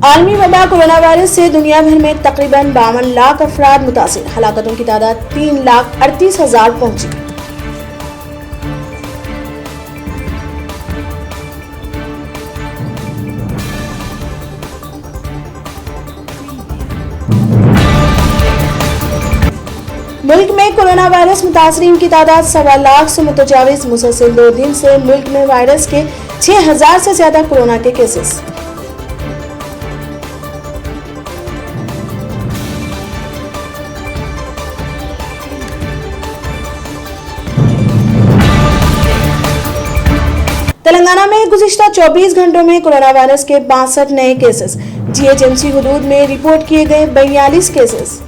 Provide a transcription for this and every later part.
आलमी वबा corona virus से दुनिया भर में तकरीबन 52 लाख अफराद मुतासिर, हलाकतों की तादाद 3,38,000 पहुंची। मुल्क में कोरोना वायरस मुतासरीन की तादाद 1.25 लाख से मुतजाविज। मुसलसल 2 दिन से मुल्क में वायरस के 6,000 से ज्यादा कोरोना के केसेस। तेलंगाना में गुज़िश्ता 24 घंटों में कोरोना वायरस के 62 नए केसेस। जीएचएमसी हुदूद में रिपोर्ट किए गए 42 केसेस।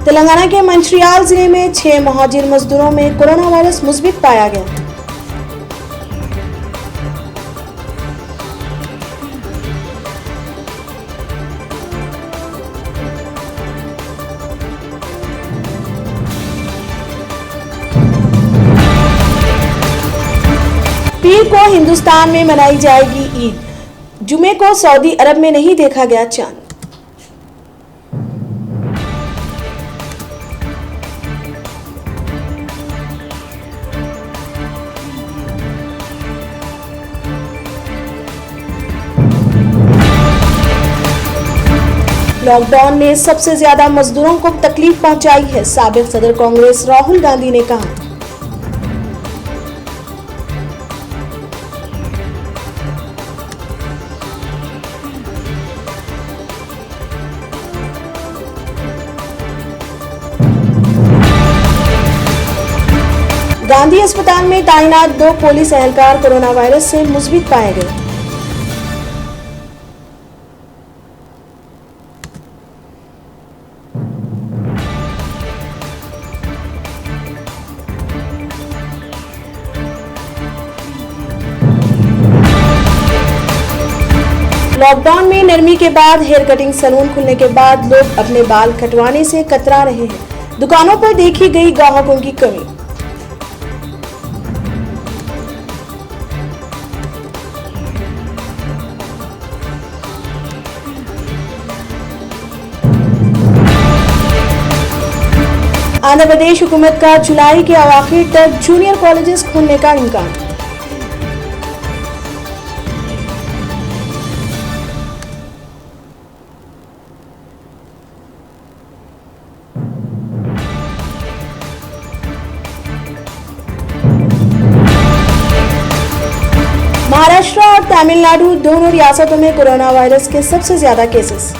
तेलंगाना के मंचिर्याल जिले में 6 मुहाजिर मजदूरों में कोरोना वायरस मुस्बित पाया गया। पीर को हिंदुस्तान में मनाई जाएगी ईद। जुमे को सऊदी अरब में नहीं देखा गया चांद। लॉकडाउन ने सबसे ज्यादा मजदूरों को तकलीफ पहुंचाई है, साबिक सदर कांग्रेस राहुल गांधी ने कहा। गांधी अस्पताल में तैनात 2 पुलिस एहलकार कोरोना वायरस से मुस्बित पाए गए। लॉकडाउन में नरमी के बाद हेयर कटिंग सैलून खुलने के बाद लोग अपने बाल कटवाने से कतरा रहे हैं। दुकानों पर देखी गई ग्राहकों की कमी। आंध्र प्रदेश हुकूमत का जुलाई के अवाखिर तक जूनियर कॉलेजेस खोलने का इम्कान। महाराष्ट्र और तमिलनाडु दोनों रियासतों में कोरोना वायरस के सबसे ज्यादा केसेस।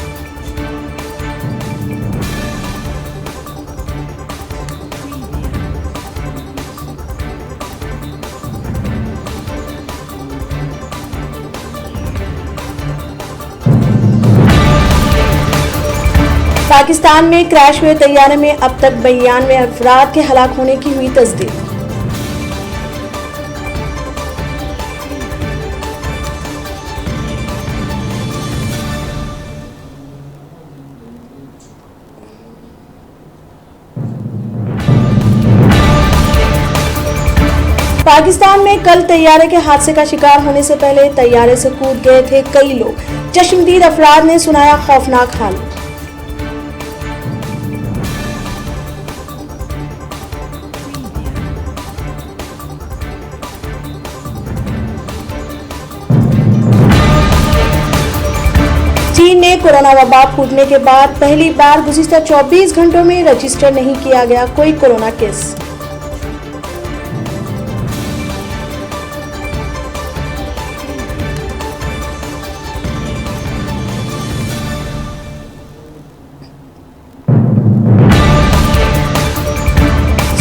पाकिस्तान में क्रैश हुए तैयारे में अब तक 92 अफराद के हलाक होने की हुई तस्दीक। पाकिस्तान में कल तैयारे के हादसे का शिकार होने से पहले तैयारे से कूद गए थे कई लोग। चश्मदीद अफराद ने सुनाया खौफनाक हाल। चीन ने कोरोना वबा फूटने के बाद पहली बार गुज़िश्ता 24 घंटों में रजिस्टर नहीं किया गया कोई कोरोना केस।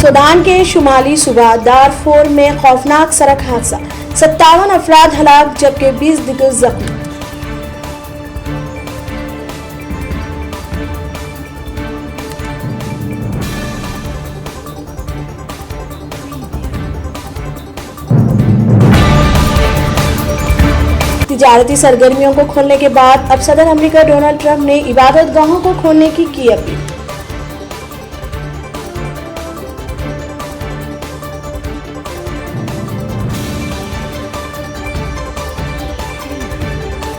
सूडान के शुमाली सूबा दारफूर में खौफनाक सड़क हादसा, 57 अफराद हलाक जबकि 20 दिगर जख्मी। तिजारती सरगर्मियों को खोलने के बाद अब सदर अमेरिका डोनाल्ड ट्रंप ने इबादत गाहों को खोलने की अपील।